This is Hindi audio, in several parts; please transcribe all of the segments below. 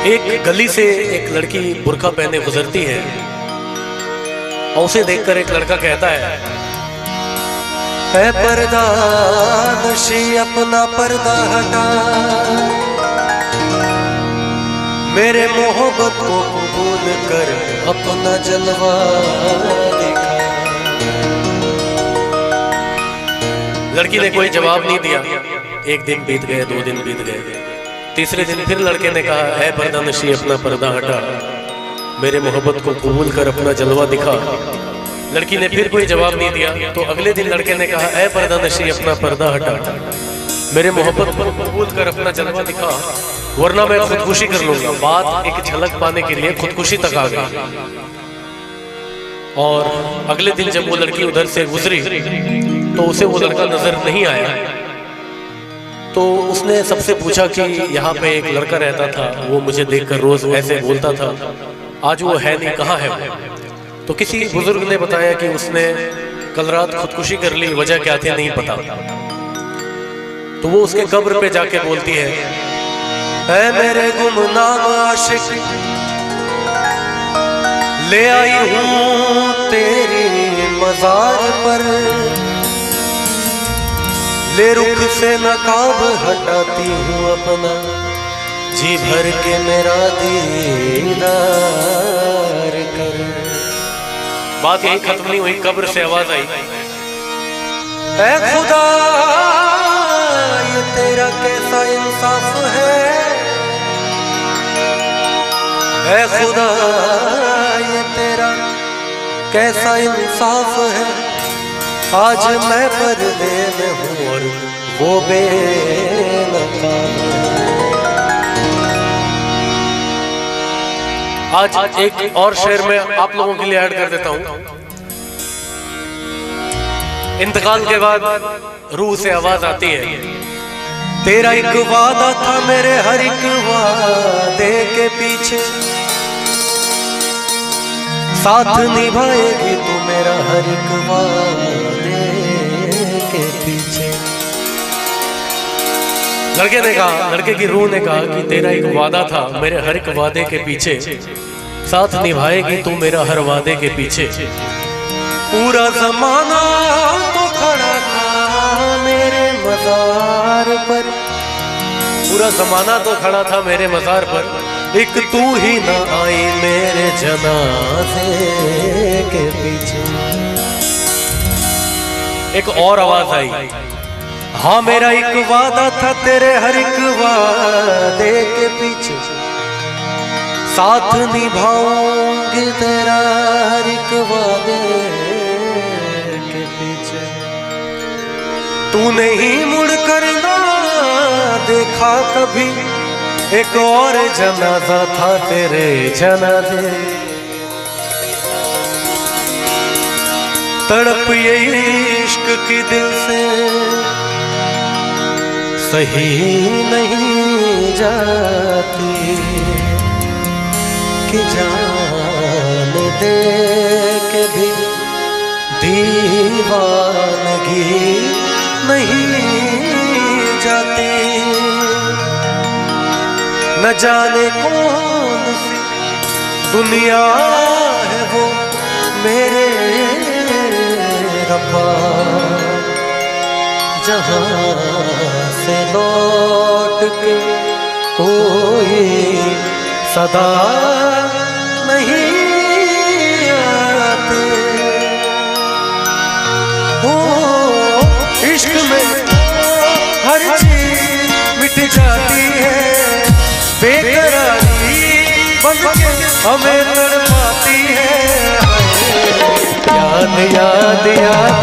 एक गली से एक लड़की बुर्का पहने गुजरती है और उसे देखकर एक लड़का कहता है पर्दा नशी अपना पर्दा हटा, मेरे मोहब्बत को कबूल कर अपना जलवा दिखा। लड़की ने कोई जवाब नहीं दिया। एक दिन बीत गए, 2 दिन बीत गए, तीसरे दिन फिर लड़के ने कहा है पर्दा नशी अपना पर्दा हटा, मेरे मोहब्बत को कबूल कर अपना जलवा दिखा। लड़की ने फिर कोई जवाब नहीं दिया। तो अगले दिन लड़के ने कहा है पर्दा नशी अपना पर्दा हटा, मेरे मोहब्बत को कबूल कर अपना जलवा दिखा, वरना मैं खुदकुशी कर लूंगा। बात एक झलक पाने के लिए खुदकुशी तक आ गई। और अगले दिन जब वो लड़की उधर से गुजरी तो उसे वो लड़का नजर नहीं आया। तो उसने सबसे पूछा कि यहाँ पे एक लड़का रहता था, वो मुझे देखकर रोज ऐसे बोलता था, आज वो है नहीं, कहाँ है वो? तो किसी बुजुर्ग ने बताया कि उसने कल रात खुदकुशी कर ली, वजह क्या थी नहीं पता। तो वो उसके कब्र पे जाके बोलती है मेरे गुमनाम आशिक, ले आई हूँ तेरी मजार पर, ले रुख से नकाब हटाती हूँ अपना, जी भर के मेरा दीदार कर। बात यही खत्म नहीं हुई, कब्र से आवाज आई, ऐ खुदा ये तेरा कैसा इंसाफ है, ऐ खुदा ये तेरा कैसा इंसाफ है, आज मैं पर्दे में हूँ और वो बेनकाब। आज एक और शेर में आप लोगों के लिए ऐड कर देता हूँ। इंतकाल के बाद रूह से आवाज आती है, तेरा एक वादा था मेरे हर एक वादे के पीछे, साथ निभाएगी तू मेरा हर एक वादे के पीछे। लड़के ने कहा, लड़के की रूह ने कहा कि तेरा एक वादा था मेरे हर एक वादे के पीछे, साथ निभाएगी तू मेरा हर वादे के पीछे। पूरा जमाना तो खड़ा था मेरे मज़ार पर, पूरा जमाना तो खड़ा था मेरे मज़ार पर, एक तू ही ना आई मेरे जनाजे के पीछे। एक और आवाज आई, हाँ मेरा एक वादा था तेरे हर एक वादे के पीछे, साथ निभाऊंगी तेरा हर एक वादे के पीछे। तूने ही मुड़ कर ना देखा कभी, एक और जनाजा था तेरे जनाजे, तड़प ये इश्क की दिल से सही नहीं जाती, कि जान दे के भी दीवानगी नहीं जाती। न जाने कौन सी दुनिया है वो मेरे रब्बा, जहाँ से लौट के कोई सदा नहीं आते। हो इश्क में हर चीज मिट जाती है, बेकरारी बन के हमें तड़पाती है। याद याद याद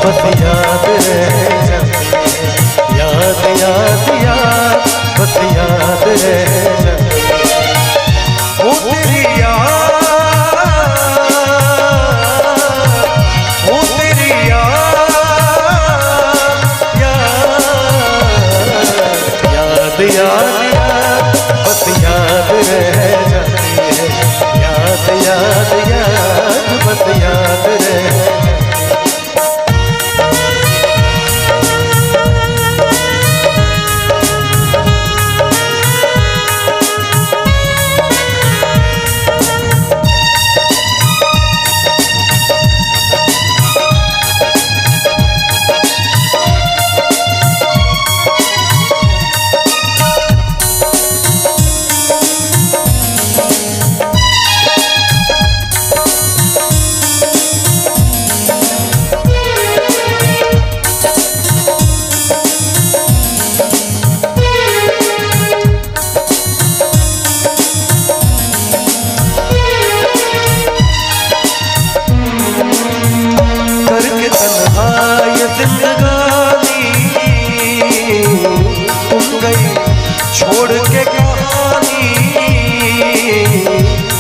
बस याद रह जाती है, याद याद याद बस याद रह जाती है। वो तेरी याद, वो तेरी याद, याद याद याद बस याद रह जाती है, याद याद याद बस याद रह जाती है। छोड़ के कहानी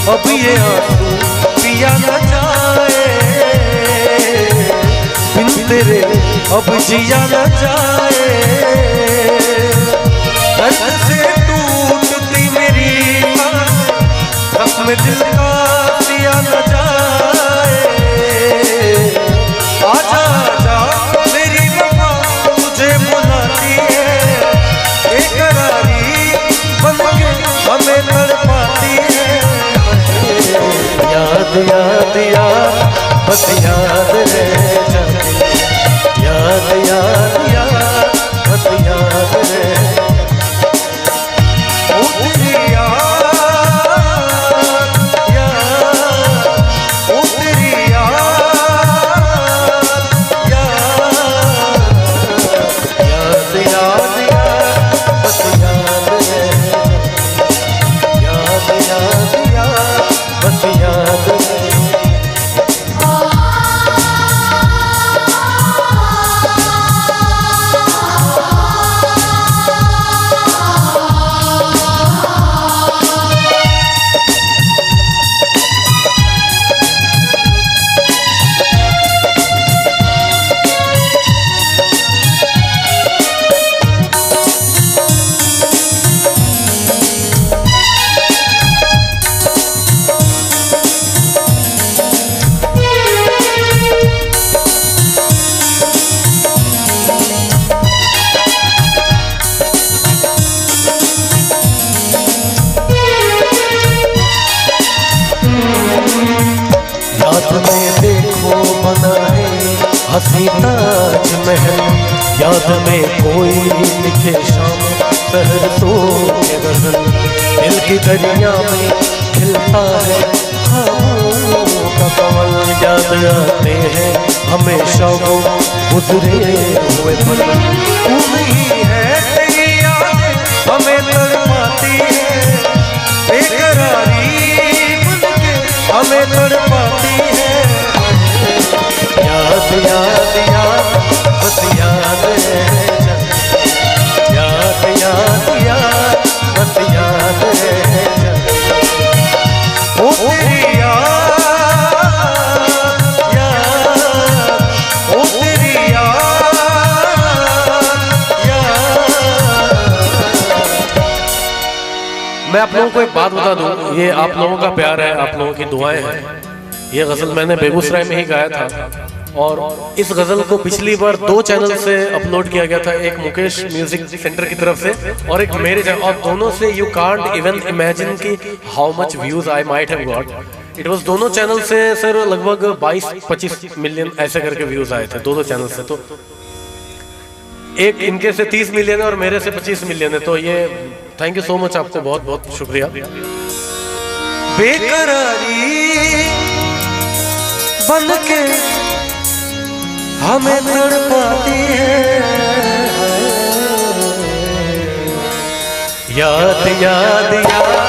अब ये आंसू पिया न जाए, बिन तेरे अब जिया न जाए। दर्द से टूटती मेरी जख्म दिल का सिया न जाए। आजा आजा मेरी वफा तुझे बुलाती है, बेकरारी बनके हमें तड़पाती है। याद याद याद बस याद रह जाए, याद याद याद बस याद रह। ओ तेरी याद याद, ओ तेरी याद याद, याद याद याद बस याद रह, याद याद याद बस याद रह। हसी ताज महल, याद में कोई लिखे शाम शहर तो गजल। दिल की दरिया में खिलता है खामों का कमल, याद आते हैं हमेशा वो गुजरे हुए पल। तू नहीं है तेरी यादें हमें तड़पाती है, बेकरारी बनके हमें तड़पाती है। याद याद याद बस याद रह जाए, याद याद याद बस याद रह जाए। ओ तेरी याद याद, ओ तेरी याद याद। मैं आप लोगों को एक बात बता दूं, ये आप लोगों का प्यार है, आप लोगों की दुआएं हैं। ये गज़ल मैंने बेगूसराय में ही गाया था और इस गज़ल को पिछली बार 2 चैनल से अपलोड किया गया था, एक मुकेश म्यूजिक सेंटर की तरफ से और एक मेरे चैनल, और दोनों से यू कांट इवन इमेजिन की how much views I might have got. It was दोनों चैनल से सर लगभग 22-25 मिलियन ऐसे करके व्यूज आए थे दोनों चैनल से। तो एक इनके से 30 मिलियन है और मेरे से 25 मिलियन है। तो ये थैंक यू सो मच, आपको बहुत बहुत शुक्रिया। बेकरारी बनके हमें तड़पाती है, याद याद याद